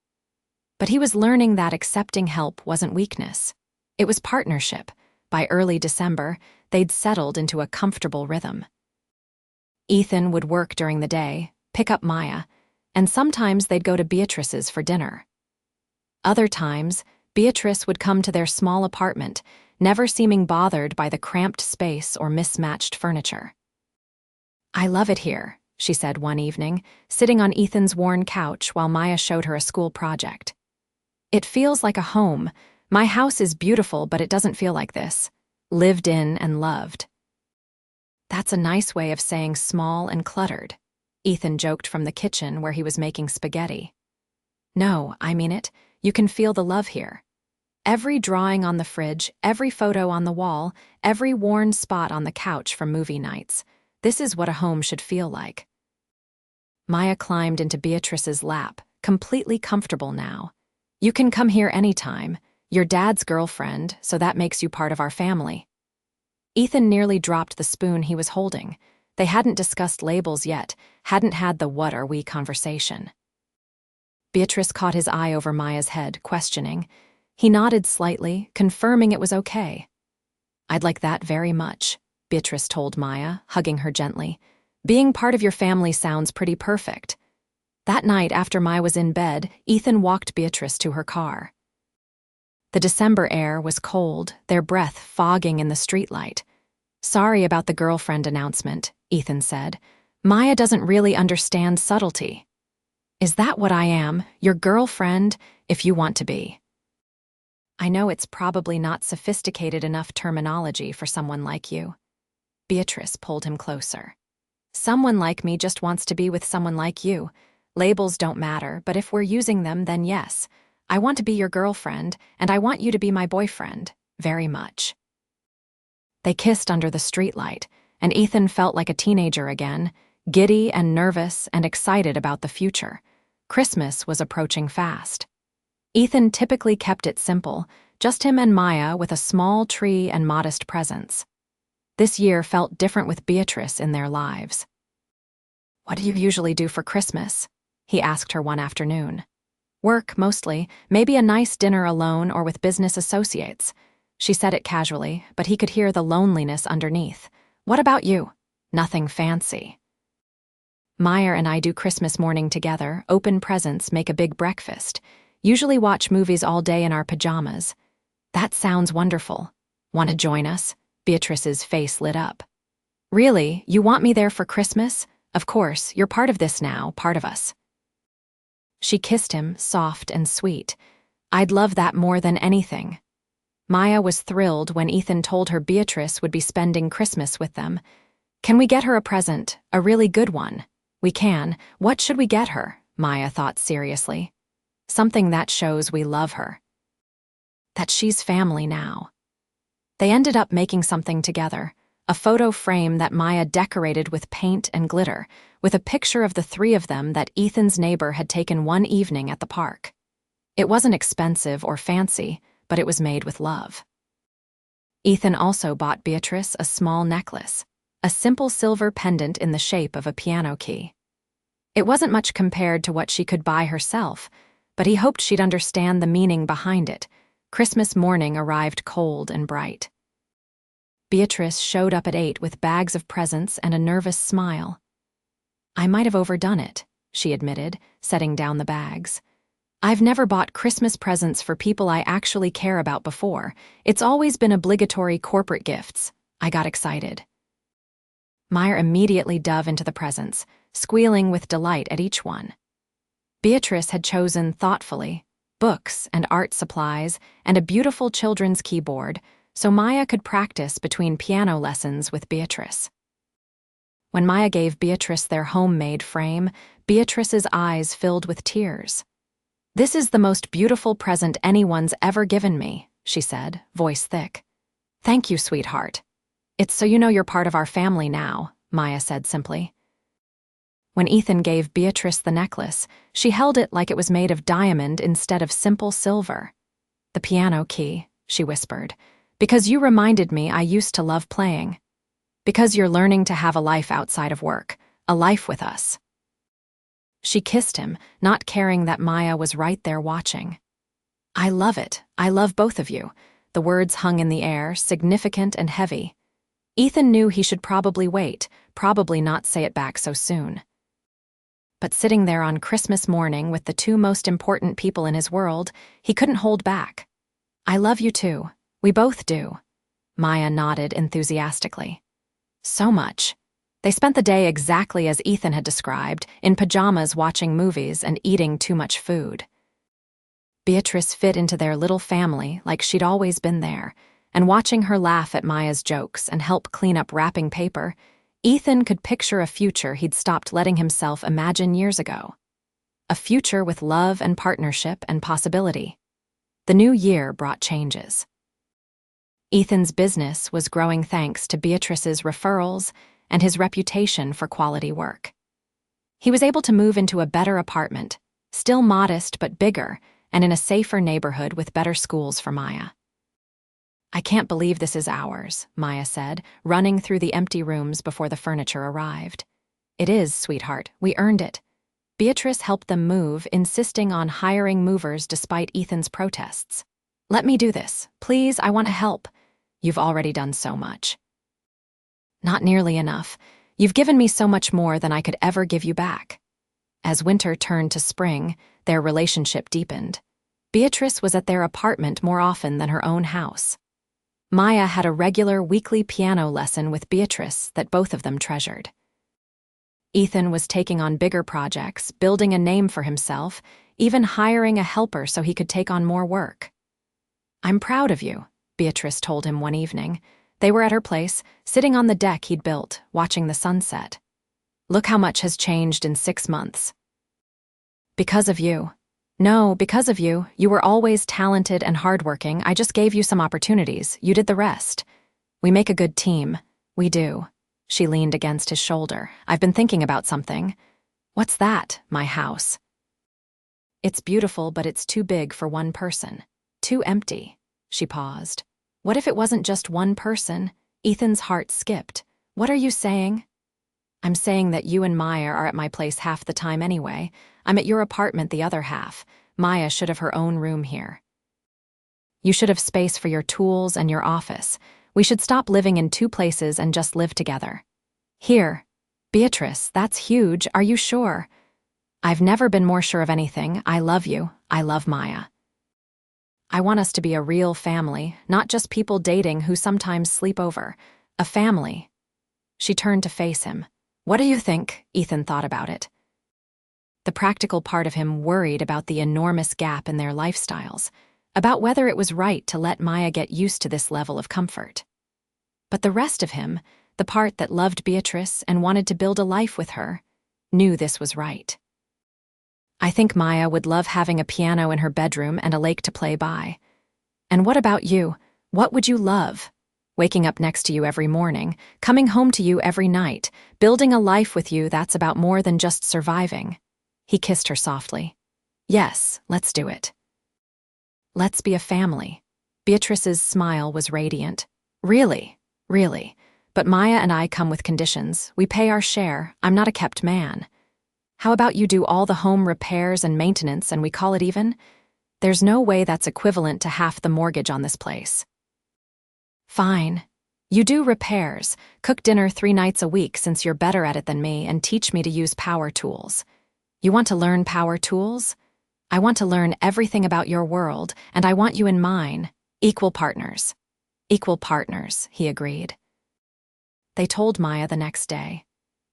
But he was learning that accepting help wasn't weakness. It was partnership. By early December, they'd settled into a comfortable rhythm. Ethan would work during the day, pick up Maya, and sometimes they'd go to Beatrice's for dinner. Other times, Beatrice would come to their small apartment, never seeming bothered by the cramped space or mismatched furniture. I love it here, she said one evening, sitting on Ethan's worn couch while Maya showed her a school project. It feels like a home. My house is beautiful, but it doesn't feel like this. Lived in and loved. That's a nice way of saying small and cluttered, Ethan joked from the kitchen where he was making spaghetti. No, I mean it. You can feel the love here. Every drawing on the fridge, every photo on the wall, every worn spot on the couch from movie nights. This is what a home should feel like. Maya climbed into Beatrice's lap, completely comfortable now. You can come here anytime. You're Dad's girlfriend, so that makes you part of our family. Ethan nearly dropped the spoon he was holding. They hadn't discussed labels yet, hadn't had the "what are we" conversation. Beatrice caught his eye over Maya's head, questioning. He nodded slightly, confirming it was okay. I'd like that very much, Beatrice told Maya, hugging her gently. Being part of your family sounds pretty perfect. That night, after Maya was in bed, Ethan walked Beatrice to her car. The December air was cold, their breath fogging in the streetlight. Sorry about the girlfriend announcement, Ethan said. Maya doesn't really understand subtlety. Is that what I am, your girlfriend, if you want to be? I know it's probably not sophisticated enough terminology for someone like you. Beatrice pulled him closer. Someone like me just wants to be with someone like you. Labels don't matter, but if we're using them, then yes. I want to be your girlfriend, and I want you to be my boyfriend, very much. They kissed under the streetlight, and Ethan felt like a teenager again, giddy and nervous and excited about the future. Christmas was approaching fast. Ethan typically kept it simple, just him and Maya with a small tree and modest presents. This year felt different with Beatrice in their lives. What do you usually do for Christmas? He asked her one afternoon. Work, mostly, maybe a nice dinner alone or with business associates. She said it casually, but he could hear the loneliness underneath. What about you? Nothing fancy. Maya and I do Christmas morning together, open presents, make a big breakfast, usually watch movies all day in our pajamas. That sounds wonderful. Want to join us? Beatrice's face lit up. Really? You want me there for Christmas? Of course, you're part of this now, part of us. She kissed him, soft and sweet. I'd love that more than anything. Maya was thrilled when Ethan told her Beatrice would be spending Christmas with them. Can we get her a present, a really good one? We can. What should we get her? Maya thought seriously. Something that shows we love her. That she's family now. They ended up making something together, a photo frame that Maya decorated with paint and glitter, with a picture of the three of them that Ethan's neighbor had taken one evening at the park. It wasn't expensive or fancy, but it was made with love. Ethan also bought Beatrice a small necklace, a simple silver pendant in the shape of a piano key. It wasn't much compared to what she could buy herself, but he hoped she'd understand the meaning behind it. Christmas morning arrived cold and bright. Beatrice showed up at 8 with bags of presents and a nervous smile. I might have overdone it, she admitted, setting down the bags. I've never bought Christmas presents for people I actually care about before. It's always been obligatory corporate gifts. I got excited. Maya immediately dove into the presents, squealing with delight at each one. Beatrice had chosen thoughtfully, books and art supplies and a beautiful children's keyboard, so Maya could practice between piano lessons with Beatrice. When Maya gave Beatrice their homemade frame, Beatrice's eyes filled with tears. This is the most beautiful present anyone's ever given me, she said, voice thick. Thank you, sweetheart. It's so you know you're part of our family now, Maya said simply. When Ethan gave Beatrice the necklace, she held it like it was made of diamond instead of simple silver. The piano key, she whispered, because you reminded me I used to love playing. Because you're learning to have a life outside of work, a life with us. She kissed him, not caring that Maya was right there watching. I love it. I love both of you. The words hung in the air, significant and heavy. Ethan knew he should probably wait, probably not say it back so soon. But sitting there on Christmas morning with the two most important people in his world, he couldn't hold back. I love you too. We both do. Maya nodded enthusiastically. So much. They spent the day exactly as Ethan had described, in pajamas watching movies and eating too much food. Beatrice fit into their little family like she'd always been there, and watching her laugh at Maya's jokes and help clean up wrapping paper, Ethan could picture a future he'd stopped letting himself imagine years ago. A future with love and partnership and possibility. The new year brought changes. Ethan's business was growing thanks to Beatrice's referrals and his reputation for quality work. He was able to move into a better apartment, still modest but bigger, and in a safer neighborhood with better schools for Maya. I can't believe this is ours, Maya said, running through the empty rooms before the furniture arrived. It is, sweetheart. We earned it. Beatrice helped them move, insisting on hiring movers despite Ethan's protests. Let me do this. Please, I want to help. You've already done so much. Not nearly enough. You've given me so much more than I could ever give you back. As winter turned to spring, their relationship deepened. Beatrice was at their apartment more often than her own house. Maya had a regular weekly piano lesson with Beatrice that both of them treasured. Ethan was taking on bigger projects, building a name for himself, even hiring a helper so he could take on more work. I'm proud of you, Beatrice told him one evening. They were at her place, sitting on the deck he'd built, watching the sunset. Look how much has changed in 6 months. Because of you. No, because of you. You were always talented and hardworking. I just gave you some opportunities. You did the rest. We make a good team. We do. She leaned against his shoulder. I've been thinking about something. What's that? My house. It's beautiful, but it's too big for one person. Too empty. She paused. What if it wasn't just one person? Ethan's heart skipped. What are you saying? I'm saying that you and Maya are at my place half the time anyway. I'm at your apartment the other half. Maya should have her own room here. You should have space for your tools and your office. We should stop living in 2 places and just live together. Here. Beatrice, that's huge, are you sure? I've never been more sure of anything. I love you. I love Maya. I want us to be a real family, not just people dating who sometimes sleep over. A family. She turned to face him. What do you think? Ethan thought about it. The practical part of him worried about the enormous gap in their lifestyles, about whether it was right to let Maya get used to this level of comfort. But the rest of him, the part that loved Beatrice and wanted to build a life with her, knew this was right. I think Maya would love having a piano in her bedroom and a lake to play by. And what about you? What would you love? Waking up next to you every morning, coming home to you every night, building a life with you that's about more than just surviving. He kissed her softly. Yes, let's do it. Let's be a family. Beatrice's smile was radiant. Really, really. But Maya and I come with conditions. We pay our share. I'm not a kept man. How about you do all the home repairs and maintenance and we call it even? There's no way that's equivalent to half the mortgage on this place. Fine. You do repairs, cook dinner 3 nights a week since you're better at it than me, and teach me to use power tools. You want to learn power tools? I want to learn everything about your world, and I want you in mine. Equal partners. Equal partners, he agreed. They told Maya the next day.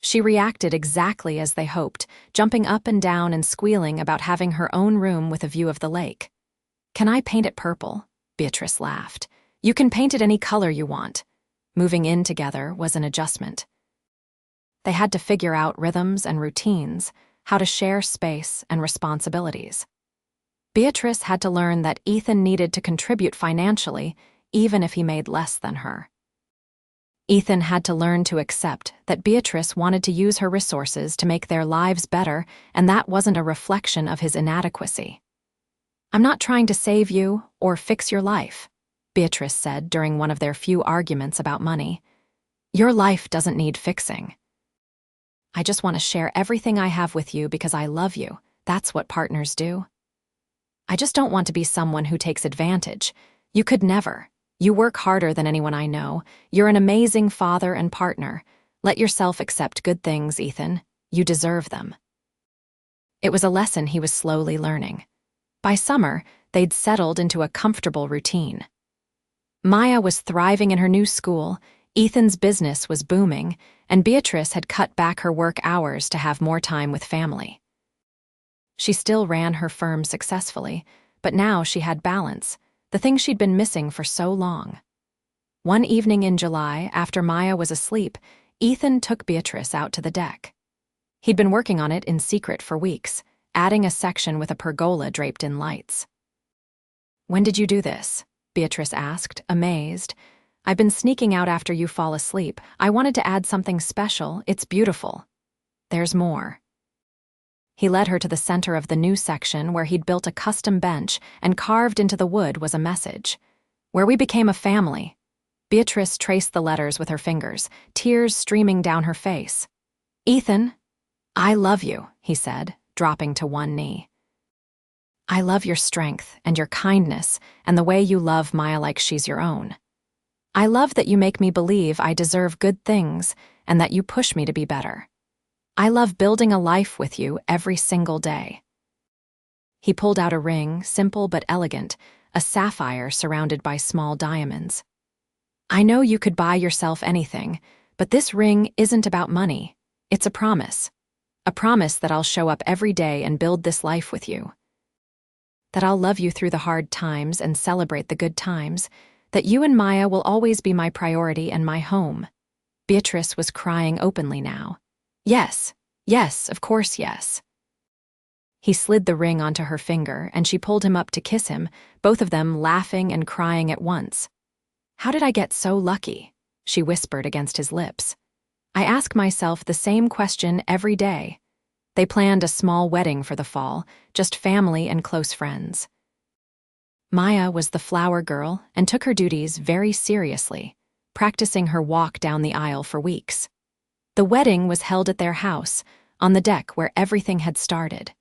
She reacted exactly as they hoped, jumping up and down and squealing about having her own room with a view of the lake. Can I paint it purple? Beatrice laughed. You can paint it any color you want. Moving in together was an adjustment. They had to figure out rhythms and routines, how to share space and responsibilities. Beatrice had to learn that Ethan needed to contribute financially, even if he made less than her. Ethan had to learn to accept that Beatrice wanted to use her resources to make their lives better, and that wasn't a reflection of his inadequacy. I'm not trying to save you or fix your life, Beatrice said during one of their few arguments about money. Your life doesn't need fixing. I just want to share everything I have with you because I love you. That's what partners do. I just don't want to be someone who takes advantage. You could never. You work harder than anyone I know. You're an amazing father and partner. Let yourself accept good things, Ethan. You deserve them. It was a lesson he was slowly learning. By summer, they'd settled into a comfortable routine. Maya was thriving in her new school, Ethan's business was booming, and Beatrice had cut back her work hours to have more time with family. She still ran her firm successfully, but now she had balance, the thing she'd been missing for so long. One evening in July, after Maya was asleep, Ethan took Beatrice out to the deck. He'd been working on it in secret for weeks, adding a section with a pergola draped in lights. When did you do this? Beatrice asked, amazed. I've been sneaking out after you fall asleep. I wanted to add something special. It's beautiful. There's more. He led her to the center of the new section where he'd built a custom bench, and carved into the wood was a message. Where we became a family. Beatrice traced the letters with her fingers, tears streaming down her face. Ethan, I love you, he said, dropping to one knee. I love your strength and your kindness and the way you love Maya like she's your own. I love that you make me believe I deserve good things and that you push me to be better. I love building a life with you every single day. He pulled out a ring, simple but elegant, a sapphire surrounded by small diamonds. I know you could buy yourself anything, but this ring isn't about money. It's a promise. A promise that I'll show up every day and build this life with you. That I'll love you through the hard times and celebrate the good times. That you and Maya will always be my priority and my home. Beatrice was crying openly now. Yes, yes, of course yes. He slid the ring onto her finger, and she pulled him up to kiss him, both of them laughing and crying at once. How did I get so lucky? She whispered against his lips. I ask myself the same question every day. They planned a small wedding for the fall, just family and close friends. Maya was the flower girl and took her duties very seriously, practicing her walk down the aisle for weeks. The wedding was held at their house, on the deck where everything had started.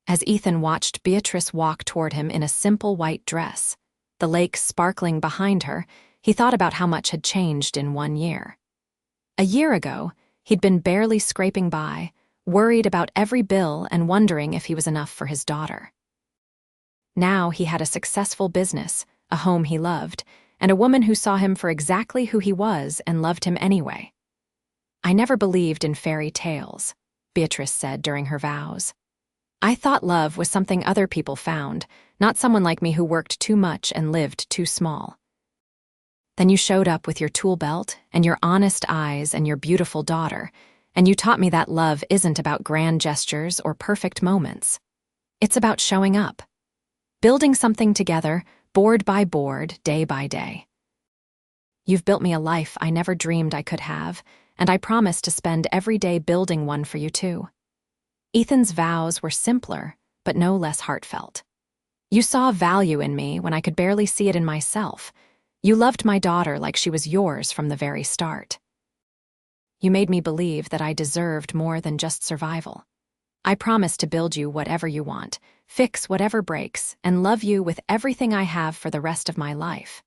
As Ethan watched Beatrice walk toward him in a simple white dress, the lake sparkling behind her, he thought about how much had changed in 1 year. A year ago, he'd been barely scraping by, worried about every bill and wondering if he was enough for his daughter. Now he had a successful business, a home he loved, and a woman who saw him for exactly who he was and loved him anyway. "I never believed in fairy tales," Beatrice said during her vows. "I thought love was something other people found, not someone like me who worked too much and lived too small. Then you showed up with your tool belt and your honest eyes and your beautiful daughter, and you taught me that love isn't about grand gestures or perfect moments. It's about showing up, building something together, board by board, day by day. You've built me a life I never dreamed I could have, and I promise to spend every day building one for you too." Ethan's vows were simpler, but no less heartfelt. "You saw value in me when I could barely see it in myself. You loved my daughter like she was yours from the very start. You made me believe that I deserved more than just survival. I promise to build you whatever you want, fix whatever breaks, and love you with everything I have for the rest of my life."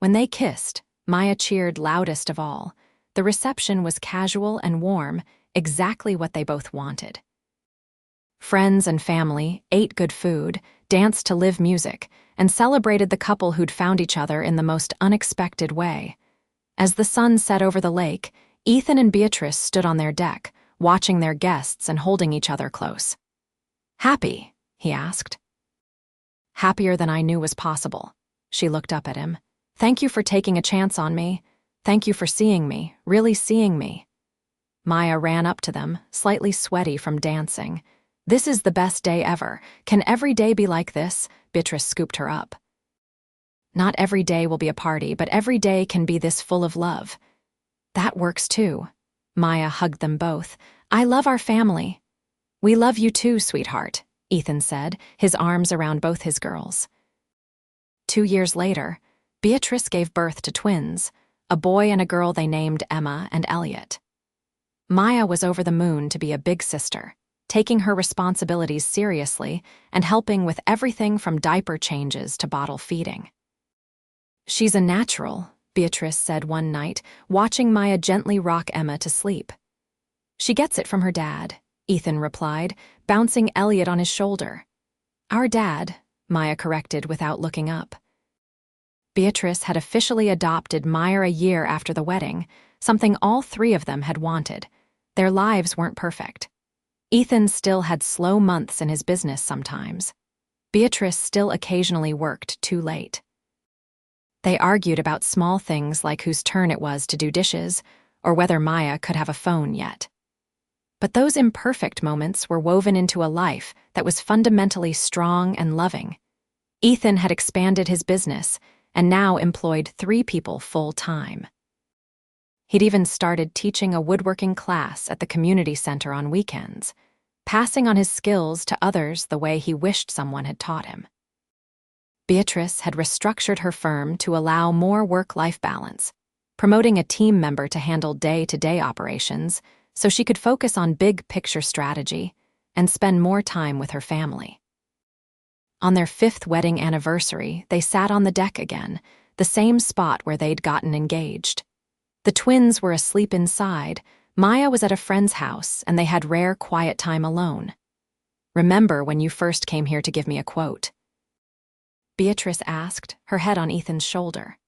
When they kissed, Maya cheered loudest of all. The reception was casual and warm, exactly what they both wanted. Friends and family ate good food, danced to live music, and celebrated the couple who'd found each other in the most unexpected way. As the sun set over the lake, Ethan and Beatrice stood on their deck, watching their guests and holding each other close. "Happy?" he asked. "Happier than I knew was possible." She looked up at him. "Thank you for taking a chance on me. Thank you for seeing me, really seeing me." Maya ran up to them, slightly sweaty from dancing. "This is the best day ever. Can every day be like this?" Beatrice scooped her up. "Not every day will be a party, but every day can be this full of love." "That works too." Maya hugged them both. "I love our family." "We love you too, sweetheart," Ethan said, his arms around both his girls. 2 years later, Beatrice gave birth to twins, a boy and a girl they named Emma and Elliot. Maya was over the moon to be a big sister, taking her responsibilities seriously and helping with everything from diaper changes to bottle feeding. "She's a natural," Beatrice said one night, watching Maya gently rock Emma to sleep. "She gets it from her dad," Ethan replied, bouncing Elliot on his shoulder. "Our dad," Maya corrected without looking up. Beatrice had officially adopted Maya a year after the wedding, something all three of them had wanted. Their lives weren't perfect. Ethan still had slow months in his business sometimes. Beatrice still occasionally worked too late. They argued about small things like whose turn it was to do dishes, or whether Maya could have a phone yet. But those imperfect moments were woven into a life that was fundamentally strong and loving. Ethan had expanded his business and now employed 3 people full-time. He'd even started teaching a woodworking class at the community center on weekends, passing on his skills to others the way he wished someone had taught him. Beatrice had restructured her firm to allow more work-life balance, promoting a team member to handle day-to-day operations so she could focus on big-picture strategy and spend more time with her family. On their 5th wedding anniversary, they sat on the deck again, the same spot where they'd gotten engaged. The twins were asleep inside, Maya was at a friend's house, and they had rare quiet time alone. "Remember when you first came here to give me a quote?" Beatrice asked, her head on Ethan's shoulder.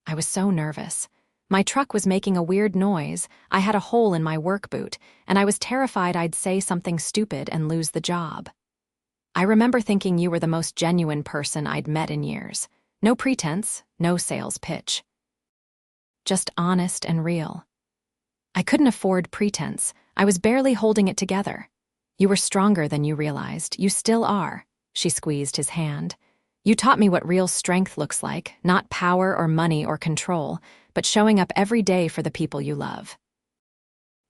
"I was so nervous. My truck was making a weird noise, I had a hole in my work boot, and I was terrified I'd say something stupid and lose the job. I remember thinking you were the most genuine person I'd met in years. No pretense, no sales pitch. Just honest and real. I couldn't afford pretense. I was barely holding it together. You were stronger than you realized. You still are." She squeezed his hand. "You taught me what real strength looks like, not power or money or control, but showing up every day for the people you love.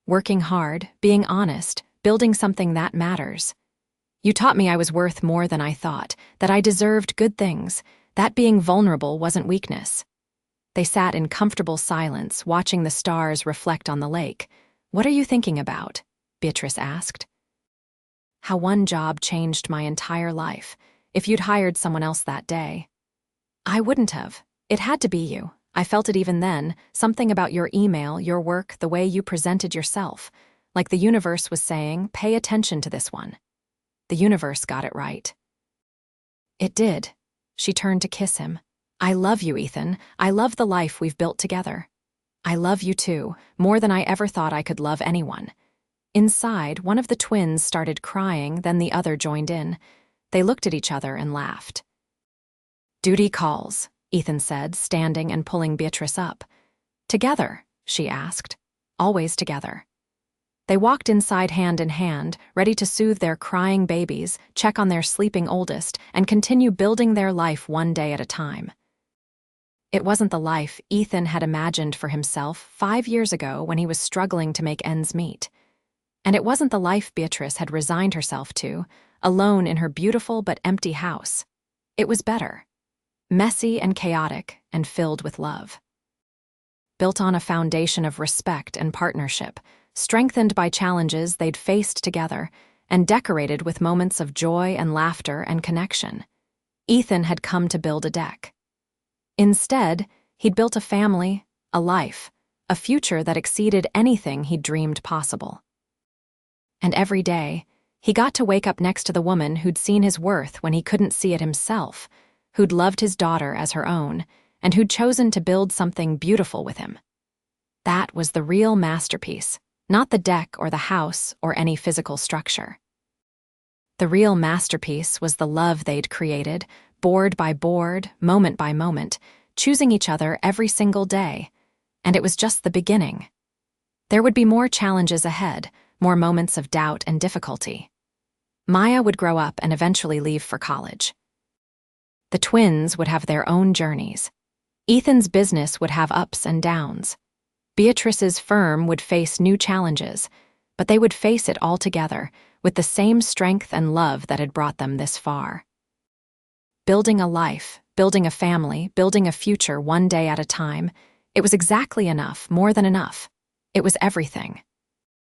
Working hard, being honest, building something that matters. You taught me I was worth more than I thought, that I deserved good things, that being vulnerable wasn't weakness." They sat in comfortable silence, watching the stars reflect on the lake. "What are you thinking about?" Beatrice asked. "How one job changed my entire life. If you'd hired someone else that day." "I wouldn't have. It had to be you. I felt it even then, something about your email, your work, the way you presented yourself. Like the universe was saying, pay attention to this one. The universe got it right. It did. She turned to kiss him. I love you, Ethan. I love the life we've built together. I love you too, more than I ever thought I could love anyone. Inside, one of the twins started crying, then the other joined in. They looked at each other and laughed. Duty calls, Ethan said, standing and pulling Beatrice up. Together, she asked. Always together. They walked inside hand in hand, ready to soothe their crying babies, check on their sleeping oldest, and continue building their life one day at a time. It wasn't the life Ethan had imagined for himself 5 years ago when he was struggling to make ends meet. And it wasn't the life Beatrice had resigned herself to, alone in her beautiful but empty house. It was better. Messy and chaotic, and filled with love. Built on a foundation of respect and partnership, strengthened by challenges they'd faced together, and decorated with moments of joy and laughter and connection. Ethan had come to build a deck. Instead, he'd built a family, a life, a future that exceeded anything he'd dreamed possible. And every day, he got to wake up next to the woman who'd seen his worth when he couldn't see it himself, who'd loved his daughter as her own, and who'd chosen to build something beautiful with him. That was the real masterpiece, not the deck or the house or any physical structure. The real masterpiece was the love they'd created, board by board, moment by moment, choosing each other every single day. And it was just the beginning. There would be more challenges ahead, more moments of doubt and difficulty. Maya would grow up and eventually leave for college. The twins would have their own journeys. Ethan's business would have ups and downs. Beatrice's firm would face new challenges, but they would face it all together, with the same strength and love that had brought them this far. Building a life, building a family, building a future one day at a time, it was exactly enough, more than enough. It was everything.